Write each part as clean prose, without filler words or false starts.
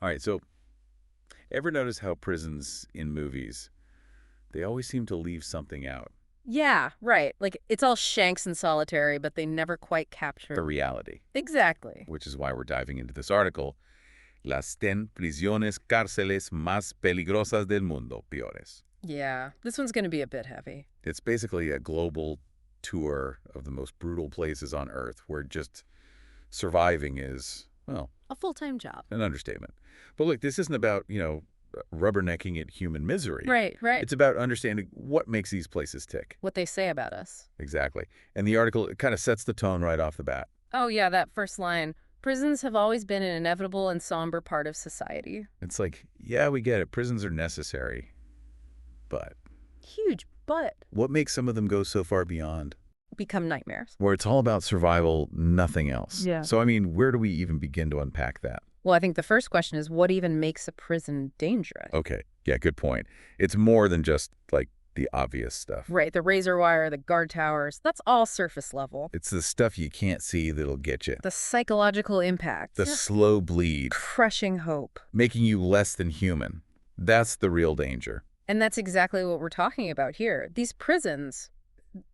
All right, so ever notice how prisons in movies, they always seem to leave something out? Yeah, right. Like, it's all Shanks and solitary, but they never quite The capture. reality, Exactly. which is why we're diving into this article. Las 10 prisiones cárceles más peligrosas del mundo, peores. Yeah, this one's going to be a bit heavy. It's basically a global tour of the most brutal places on Earth where just surviving is, well, A full-time job. an understatement. But look, this isn't about, rubbernecking at human misery. Right, right. It's about understanding what makes these places tick. What they say about us. Exactly. And the article kind of sets the tone right off the bat. Oh, yeah, that first line. Prisons have always been an inevitable and somber part of society. It's like, yeah, we get it. Prisons are necessary. But Huge, but what makes some of them go so far beyond? become nightmares. Where it's all about survival, nothing else. Yeah. So, I mean, where do we even begin to unpack that? Well, I think the first question is, what even makes a prison dangerous? Okay. Yeah, good point. It's more than just, like, the obvious stuff. Right, the razor wire, the guard towers, that's all surface level. It's the stuff you can't see that'll get you. The psychological impact. The slow bleed, Crushing hope. making you less than human. That's the real danger. And that's exactly what we're talking about here. These prisons,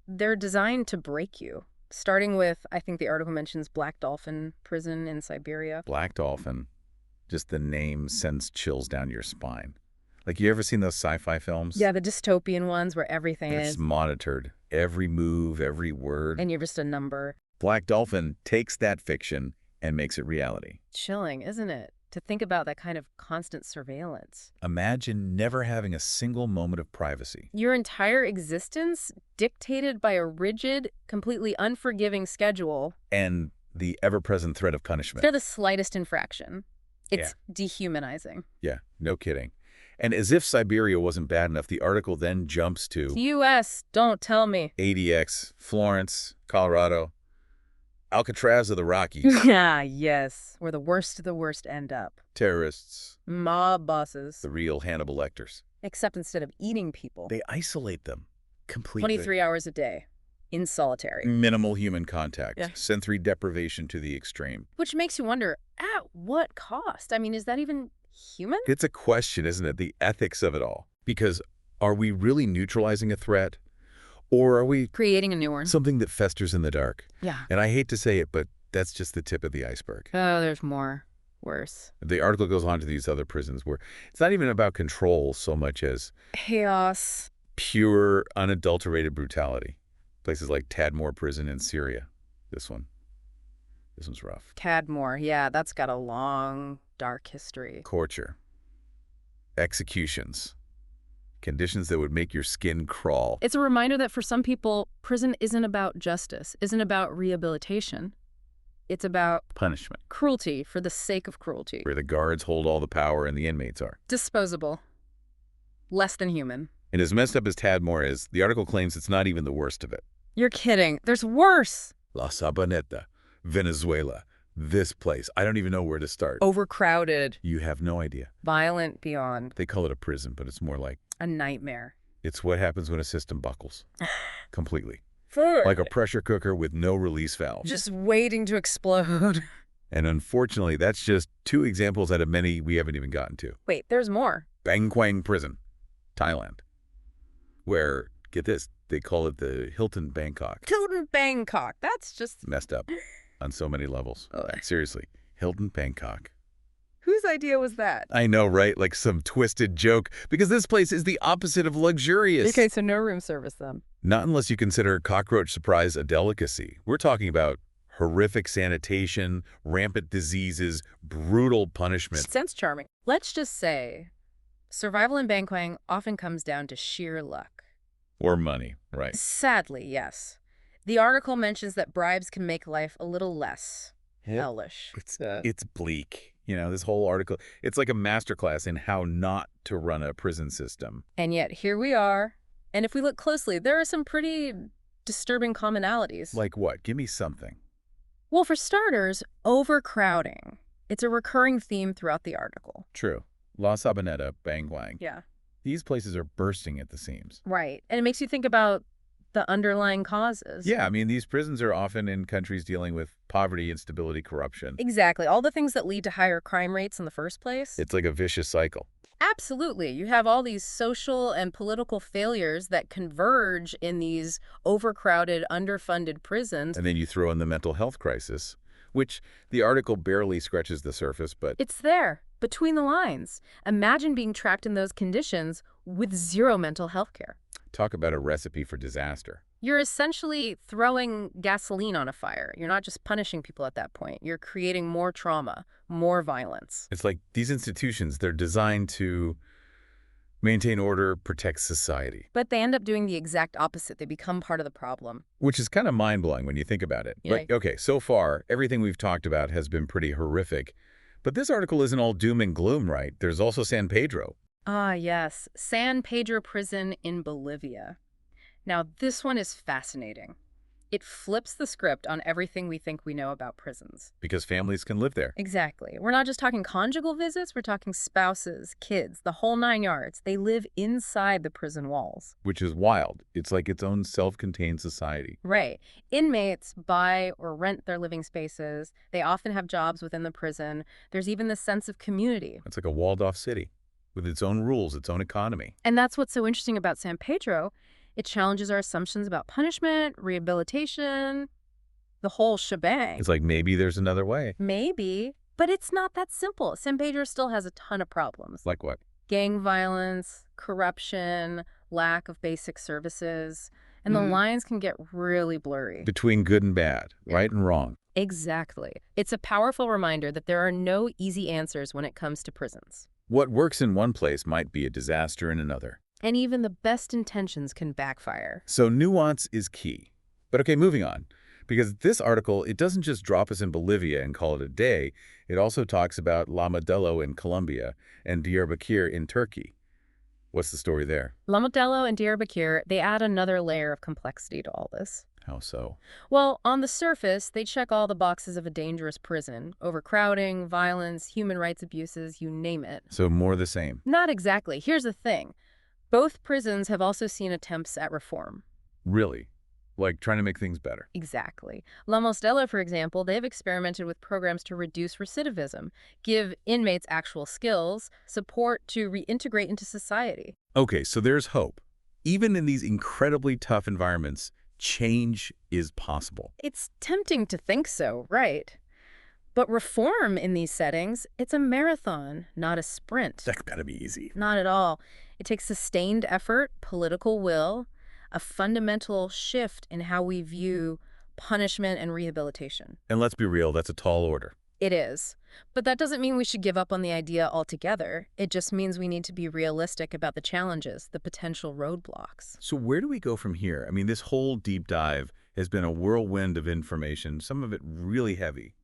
they're designed to break you. Starting with, I think the article mentions Black Dolphin Prison in Siberia. Black Dolphin, just the name sends chills down your spine. Like, you ever seen those sci-fi films? Yeah, the dystopian ones where everything It's is, monitored. Every move, every word. and you're just a number. Black Dolphin takes that fiction and makes it reality. Chilling, isn't it? To think about that kind of constant surveillance. Imagine never having a single moment of privacy. Your entire existence dictated by a rigid, completely unforgiving schedule. And the ever-present threat of punishment. For the slightest infraction. It's dehumanizing. Yeah, no kidding. And as if Siberia wasn't bad enough, the article then jumps to U.S., don't tell me. ADX, Florence, Colorado, Alcatraz of the Rockies, Yeah, yes. Where the worst of the worst end up. terrorists, Mob bosses. the real Hannibal Lecters. Except instead of eating people, They isolate them completely. 23 hours a day. In solitary. Minimal human contact. Yeah. Sensory deprivation to the extreme. Which makes you wonder, at what cost? I mean, is that even human? It's a question, isn't it? The ethics of it all. Because are we really neutralizing a threat? Or are we Creating a new one. something that festers in the dark? Yeah. And I hate to say it, but that's just the tip of the iceberg. Oh, there's more. Worse. The article goes on to these other prisons where it's not even about control so much as Chaos. pure, unadulterated brutality. Places like Tadmor Prison in Syria. This one's rough. Tadmor. Yeah, that's got a long, dark history. Torture. Executions. Conditions that would make your skin crawl. It's a reminder that for some people, prison isn't about justice, isn't about rehabilitation. It's about Punishment. cruelty for the sake of cruelty. Where the guards hold all the power and the inmates are. Disposable. Less than human. And as messed up as Tadmor is, the article claims it's not even the worst of it. You're kidding. There's worse. La Sabaneta, Venezuela. This place. I don't even know where to start. Overcrowded. You have no idea. Violent beyond. They call it a prison, but it's more like A nightmare. it's what happens when a system buckles. Completely. Like Like a pressure cooker with no release valve. just waiting to explode. And unfortunately, that's just two examples out of many we haven't even gotten to. Wait, there's more. Kwang Prison, Thailand. Where, get this, they call it the Hilton Bangkok. Hilton Bangkok. That's just... Messed up on so many levels. Oh. Seriously, Hilton Bangkok. Whose idea was that? I know, right? Like some twisted joke. Because this place is the opposite of luxurious. Okay, so no room service then. Not unless you consider cockroach surprise a delicacy. We're talking about horrific sanitation, rampant diseases, brutal punishment. Sounds charming. Let's just say survival in Bangkok often comes down to sheer luck. Or money, right? Sadly, yes. The article mentions that bribes can make life a little less hellish. It's bleak. This whole article, it's like a masterclass in how not to run a prison system. And yet here we are. And if we look closely, there are some pretty disturbing commonalities. Like what? Give me something. Well, for starters, overcrowding. It's a recurring theme throughout the article. True. La Sabaneta, Bangkok. Yeah. These places are bursting at the seams. Right. And it makes you think about the underlying causes. Yeah, I mean, these prisons are often in countries dealing with poverty, instability, corruption. Exactly. All the things that lead to higher crime rates in the first place. It's like a vicious cycle. Absolutely. You have all these social and political failures that converge in these overcrowded, underfunded prisons. And then you throw in the mental health crisis, which the article barely scratches the surface, but It's there, between the lines. Imagine being trapped in those conditions with zero mental health care. talk about a recipe for disaster. You're essentially throwing gasoline on a fire. You're not just punishing people at that point. You're creating more trauma, more violence. It's like these institutions, they're designed to maintain order, protect society, But they end up doing the exact opposite. They become part of the problem. which is kind of mind-blowing when you think about it. Yeah. But, okay, so far, everything we've talked about has been pretty horrific. But this article isn't all doom and gloom, right? There's also San Pedro. Ah, yes. San Pedro Prison in Bolivia. Now, this one is fascinating. It flips the script on everything we think we know about prisons. Because families can live there. Exactly. We're not just talking conjugal visits, we're talking spouses, kids, the whole 9 yards. They live inside the prison walls. Which is wild. It's like its own self-contained society. Right. Inmates buy or rent their living spaces. They often have jobs within the prison. There's even this sense of community. It's like a walled-off city with its own rules, its own economy. And that's what's so interesting about San Pedro. It challenges our assumptions about punishment, rehabilitation, the whole shebang. It's like maybe there's another way. Maybe, but it's not that simple. San Pedro still has a ton of problems. Like what? Gang violence, corruption, lack of basic services, and the lines can get really blurry. Between good and bad, right and wrong. Exactly. It's a powerful reminder that there are no easy answers when it comes to prisons. What works in one place might be a disaster in another. And even the best intentions can backfire. So nuance is key. But okay, moving on. Because this article, it doesn't just drop us in Bolivia and call it a day. It also talks about La Modelo in Colombia and Diyarbakir in Turkey. What's the story there? La Modelo and Diyarbakir, they add another layer of complexity to all this. How so? Well, on the surface, they check all the boxes of a dangerous prison. Overcrowding, violence, human rights abuses, you name it. So more the same. Not exactly. Here's the thing. Both prisons have also seen attempts at reform. Really? Like trying to make things better. Exactly. La Modelo, for example, they've experimented with programs to reduce recidivism, give inmates actual skills, support to reintegrate into society. Okay, so there's hope. Even in these incredibly tough environments, change is possible. It's tempting to think so, right? But reform in these settings, it's a marathon, not a sprint. That's gotta be easy. Not at all. It takes sustained effort, political will, a fundamental shift in how we view punishment and rehabilitation. And let's be real, that's a tall order. It is. But that doesn't mean we should give up on the idea altogether. It just means we need to be realistic about the challenges, the potential roadblocks. So where do we go from here? I mean, this whole deep dive has been a whirlwind of information, some of it really heavy.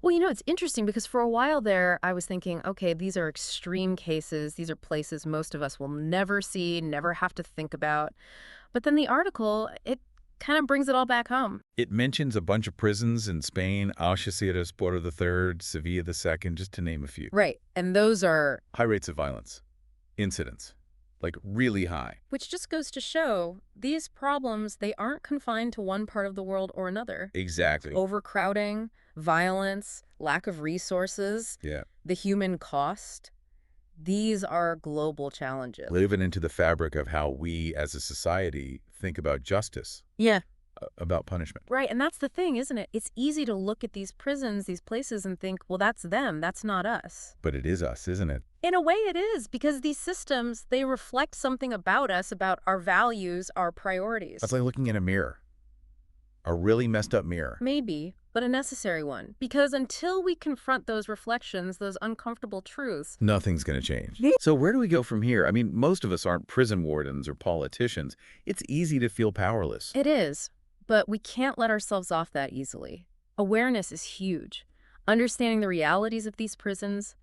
Well, you know, it's interesting because for a while there, I was thinking, okay, these are extreme cases. These are places most of us will never see, never have to think about. But then the article, it kind of brings it all back home. It mentions a bunch of prisons in Spain, Alcatraz, Pedro III, Sevilla II, just to name a few. Right. And those are... High rates of violence, incidents, like really high. Which just goes to show these problems, they aren't confined to one part of the world or another. Exactly. Overcrowding, violence, lack of resources, Yeah. the human cost. These are global challenges. Living into the fabric of how we as a society think about justice, Yeah. about punishment. Right. And that's the thing, isn't it? It's easy to look at these prisons, these places, and think, well, that's them. That's not us. But it is us, isn't it? In a way, it is, because these systems, they reflect something about us, about our values, our priorities. That's like looking in a mirror. A really messed up mirror. Maybe, but a necessary one. Because until we confront those reflections, those uncomfortable truths, Nothing's going to change. So where do we go from here? I mean, most of us aren't prison wardens or politicians. It's easy to feel powerless. it is. But we can't let ourselves off that easily. Awareness is huge. Understanding the realities of these prisons,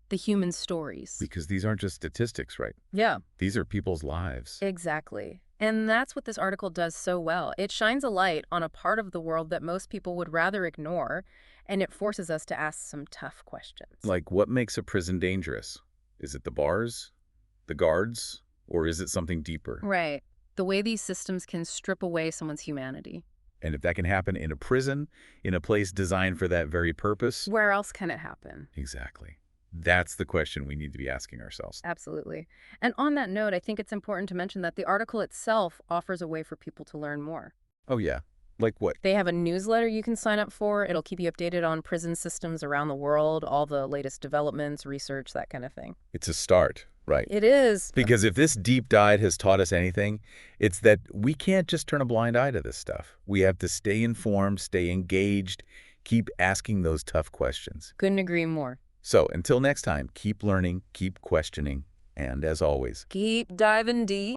the human stories. Because these aren't just statistics, right? Yeah, These are people's lives. exactly. And that's what this article does so well. It shines a light on a part of the world that most people would rather ignore, and it forces us to ask some tough questions. Like, what makes a prison dangerous? Is it the bars, the guards, or is it something deeper? Right. The way these systems can strip away someone's humanity. And if that can happen in a prison, in a place designed for that very purpose. Where else can it happen? Exactly. That's the question we need to be asking ourselves. Absolutely. And on that note, I think it's important to mention that the article itself offers a way for people to learn more. Oh, yeah. Like what? They have a newsletter you can sign up for. It'll keep you updated on prison systems around the world, all the latest developments, research, that kind of thing. It's a start, right? It is. Because if this deep dive has taught us anything, it's that we can't just turn a blind eye to this stuff. We have to stay informed, stay engaged, keep asking those tough questions. Couldn't agree more. So until next time, keep learning, keep questioning, and as always, keep diving deep.